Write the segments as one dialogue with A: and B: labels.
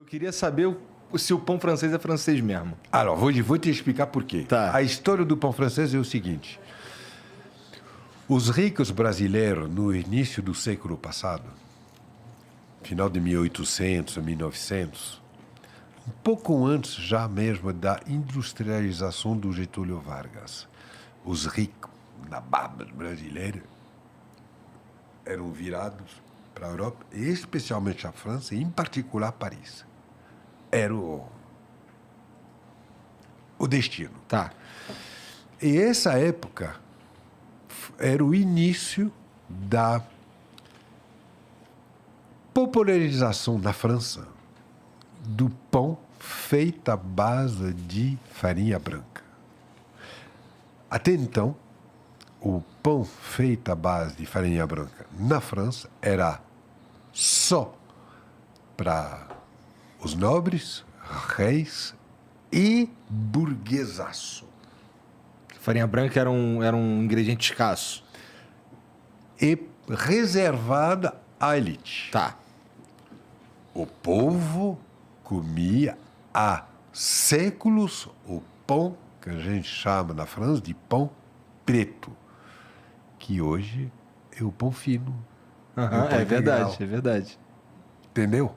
A: Eu queria saber se o pão francês é francês mesmo.
B: Alors, vou te explicar por quê.
A: Tá.
B: A história do pão francês é o seguinte. Os ricos brasileiros, no início do século passado, final de 1800, 1900, um pouco antes já mesmo da industrialização do Getúlio Vargas, os ricos na baba brasileira eram virados para a Europa, e especialmente a França, e em particular Paris. Era o destino.
A: Tá.
B: E essa época era o início da popularização na França do pão feito à base de farinha branca. Até então, o pão feito à base de farinha branca na França era só para os nobres, reis e burguesaço.
A: Farinha branca era um ingrediente escasso.
B: E reservada à elite.
A: Tá.
B: O povo comia há séculos o pão que a gente chama na França de pão preto, que hoje é o pão fino.
A: Aham,
B: o pão
A: é verdade,
B: integral.
A: é verdade.
B: Entendeu?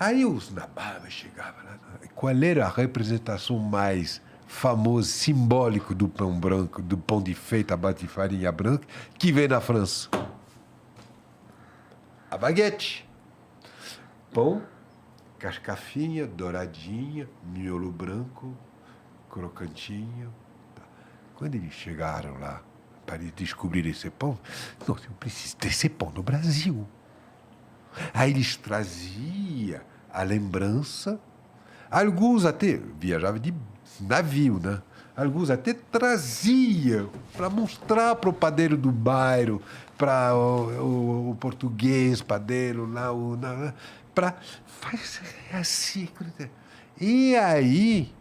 B: Aí os nababas chegavam lá. Qual era a representação mais famosa, simbólica do pão branco, do pão de feita à base de farinha branca, que vem da França? A baguete. Pão, casca fina, douradinha, miolo branco, crocantinho. Tá. Quando eles chegaram lá para descobrir esse pão, nossa, eu preciso desse pão no Brasil. Aí eles traziam a lembrança. Alguns até viajavam de navio, né? Alguns até traziam para mostrar para o padeiro do bairro, para o português padeiro lá, para fazer assim. E aí,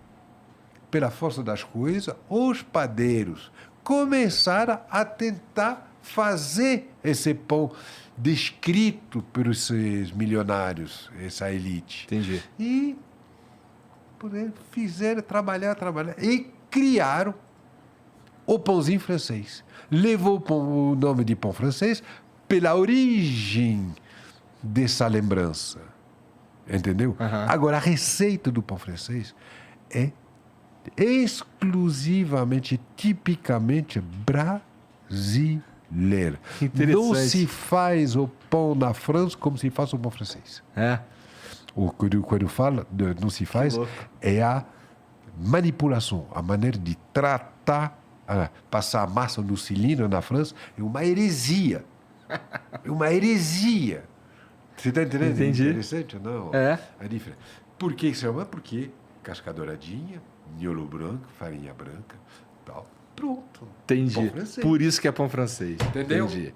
B: pela força das coisas, os padeiros começaram a tentar fazer esse pão descrito pelos esses milionários, essa elite.
A: Entendi.
B: E fizeram trabalhar, e criaram o pãozinho francês. Levou o nome de pão francês pela origem dessa lembrança. Entendeu?
A: Aham.
B: Agora, a receita do pão francês é exclusivamente, tipicamente brasileira.
A: Interessante.
B: Não se faz o pão na França como se faz o pão francês.
A: É.
B: Quando eu falo não se faz,
A: louco.
B: é a manipulação, a maneira de tratar, passar a massa no cilindro na França, é uma heresia. É uma heresia. Você está entendendo?
A: Entendi.
B: Interessante, não?
A: É.
B: É diferente. Por que isso é uma? Porque casca douradinha, miolo branco, farinha branca, tal. Pronto.
A: Entendi.
B: Pão francês.
A: Por isso que é pão francês.
B: Entendeu?
A: Entendi.